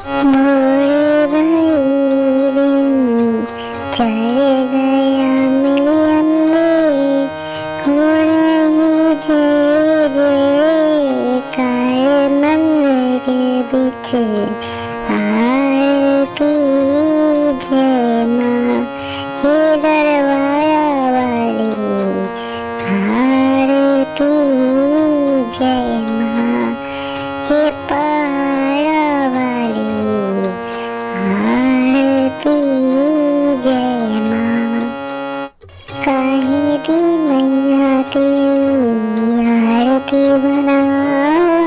मोर भाई दिन चढ़ गया मिलन में, हो रही जय जयकार मंदिर बिच आरती जय माँ। हे दरबारा वाली आरती जय माँ। हे पहाड़ा वाली आरती जय माँ। काहे दी मैया तेरी आरती बनावा,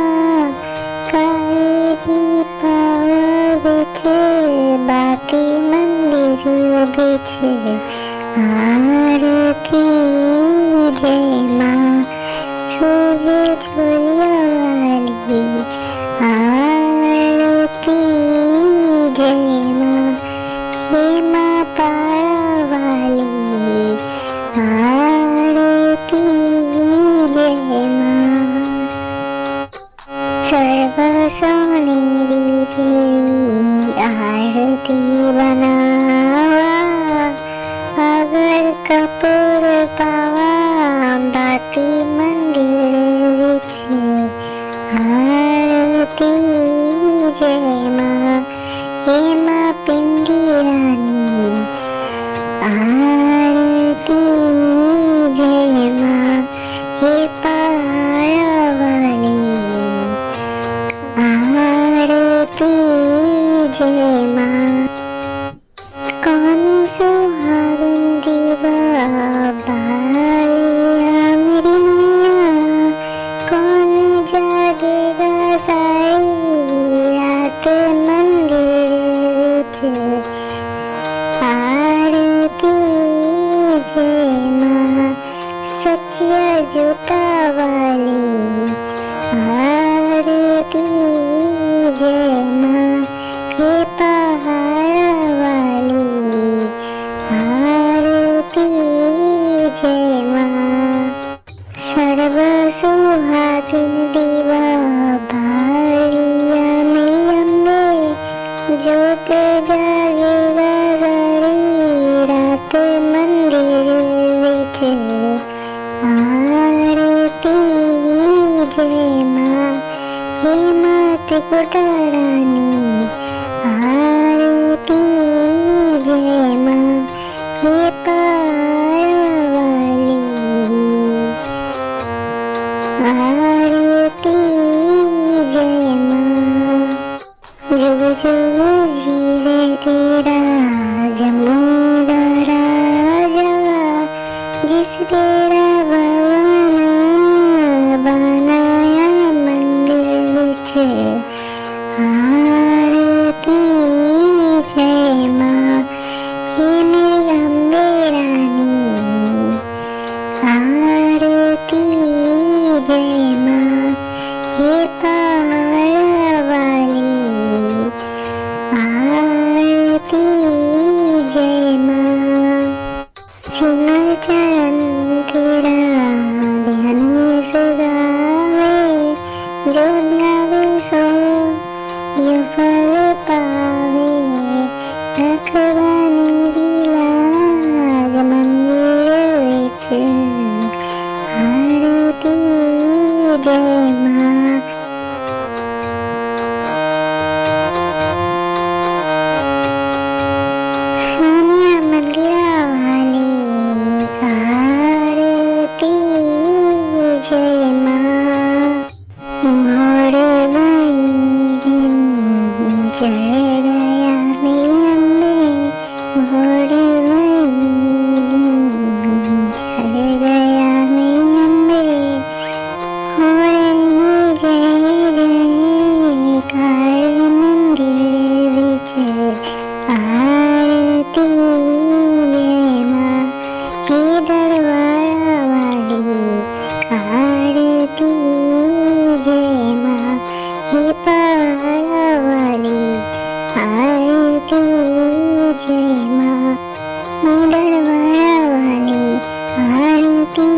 काहे दी पावा बिच बाती मंदिर बिच आरती जय माँ। शोभे झुलिया वाली आरती जय माँ। हे माँ पारा वाली आरती जय माँ। सर्व सोनेरी तेरी आरती बनावा, अगर कपूर पावा बाती मंदिर विच आरती जय माँ। हे माँ पिंडी रानी आरती जय माँ। हे पहाड़ा वाली आरती जय माँ। कौन सुहागिन दीवा बालिया मेरी मैया, कौन जागेगा सारी रात मंदिर विच आरती जय माँ। सच्चिया जूता वाली आरती जय माँ। हे पहाड़ा वाली आरती जय माँ। सर्व सुहागिन दीवा बालिया मेरी अम्बे, ज्योत जागेगा सारी रात मंदिर विच आरती जय माँ। हे माँ त्रिकुटा रानी आरती जय माँ। हे पहाड़ा वाली आरती जय माँ। जुग जुग जीवे तेरा जमोदा राजा, जिस तेरा भवन बनाया मंदिर विच आरती जय माँ। हे मेरी अम्बे रानी आरती जय माँ। हे पहाड़ा वाली आरती जय माँ। सिमर चरण तेरा ध्यान से गावे, जो ध्यावे सो यो फल पावे। रखवानी दी लाज मंदिर विच आरती जय माँ। सोनिया मंदिरा वाली आरती जय माँ। मोर भाई दिन चढ़ गया मिलन में, मोर भाई दिन चढ़ गया मिलन में, हो रही जय जयकार मंदिर विच आरती जय माँ। हे दरबारा वाली आरती जय माँ। हे पहाड़ा वाली आरती जय माँ। हे दरबारा वाली आरती